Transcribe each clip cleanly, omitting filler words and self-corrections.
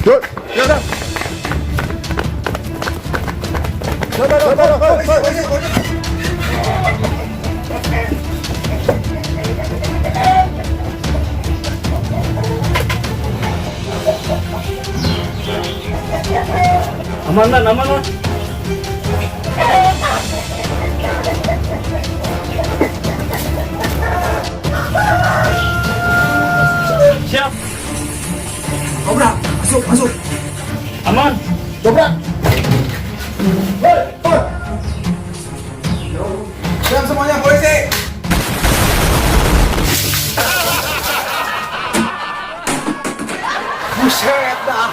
Yuk, ya dah. Aman lah, aman lah. Siap. Dobrak, masuk, masuk. Aman. Dobrak. Hei, hei. Siap semuanya, polisi. Buset dah.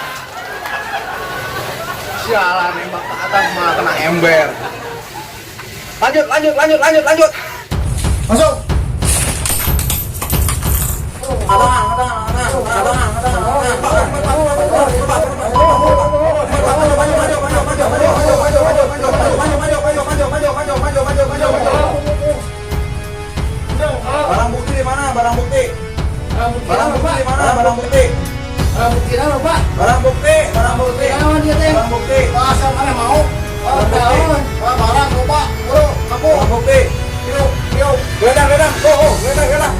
Sialan, nembak ke atas malah kena ember. Lanjut, lanjut, lanjut, lanjut, lanjut. Masuk. Barang bukti di mana? Barang bukti. Barang bukti di mana? Barang bukti. Barang bukti apa, Pak? Barang bukti. Barang bukti. Naon dia teh? Barang bukti. Asal mana mau? Naon? Barang lupa. Bro, kamu. Barang bukti. Yuk, yuk. Geledah, geledah. Oh, geledah, geledah.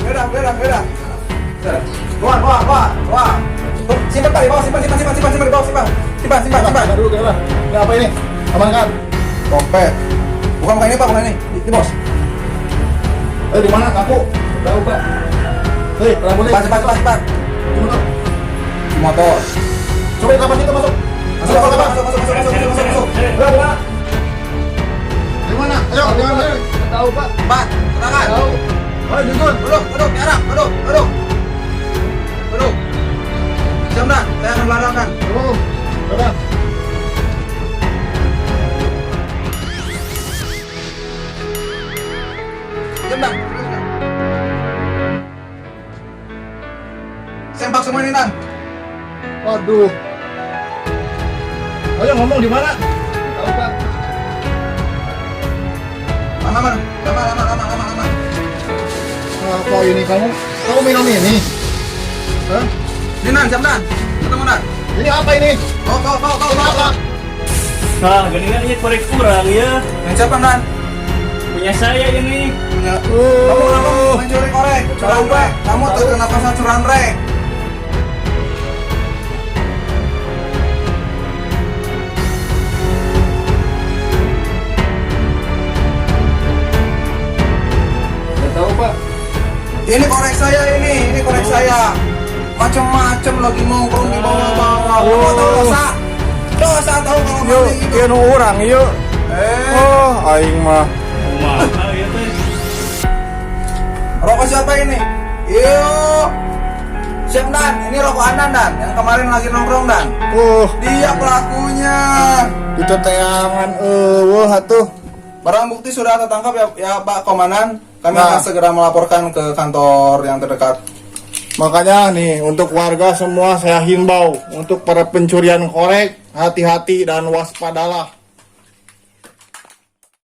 Geledah, geledah, geledah. Keluar, keluar, keluar, keluar. Simpan tadi, bawa, simpan, simpan, simpan, simpan, simpan, bawa, simpan. Simpan, simpan, simpan. Dulu kira ini apa ini? Amankan. Dompet. Bukan ini, Pak, bukan ini. Ini, Bos. Di mana kamu? Tahu, Pak. Hei, rambut Cepat, cepat, cepat, cepat. Di motor. Coba kapan itu masuk? Masuk, masuk, masuk, masuk, masuk, masuk, masuk, masuk, masuk. Di mana? Di mana? Ayo, di mana? Tahu, Pak. Cepat, tenangkan. Tahu. Ayo, duduk. Duduk, duduk, tiarap, duduk, duduk. Duduk. Siap, dah. Saya akan belakangkan. Duduk. Coba. Siap, dah. Sempak semua ini, Nan. Waduh. Ayo ngomong di mana? Tahu, Pak. Lama, lama, lama, lama, lama, lama, lama. Apa ini kamu? Kamu minum ini? Hah? Ini, Nan, siap, Nan. Ketemu, Nan. Ini apa ini? Kau, Apa? Nah, geningan ini korek kurang ya. Yang siapa, Nan? Punya saya ini. Punya. Kamu kenapa mencuri korek? Curanrek. Kamu terkena pasal curanrek. Tidak tahu, Pak. Ini korek saya ini korek saya. Macam-macam lagi nongkrong di bawah-bawah. Kamu tahu dosa? Dosa tahu kalau maling itu. Kieu urang ieu. Oh, aing mah. Mahal ya teh. Rokok siapa ini? Yuk. Siap, Dan. Ini rokok Anan, Dan. Yang kemarin lagi nongkrong, Dan. Dia pelakunya. Itu tayangan eueuh atuh. Barang bukti sudah tertangkap ya Pak Komandan. Kami Nah. akan segera melaporkan ke kantor yang terdekat. Makanya nih untuk warga semua saya himbau untuk para pencurian korek hati-hati dan waspadalah.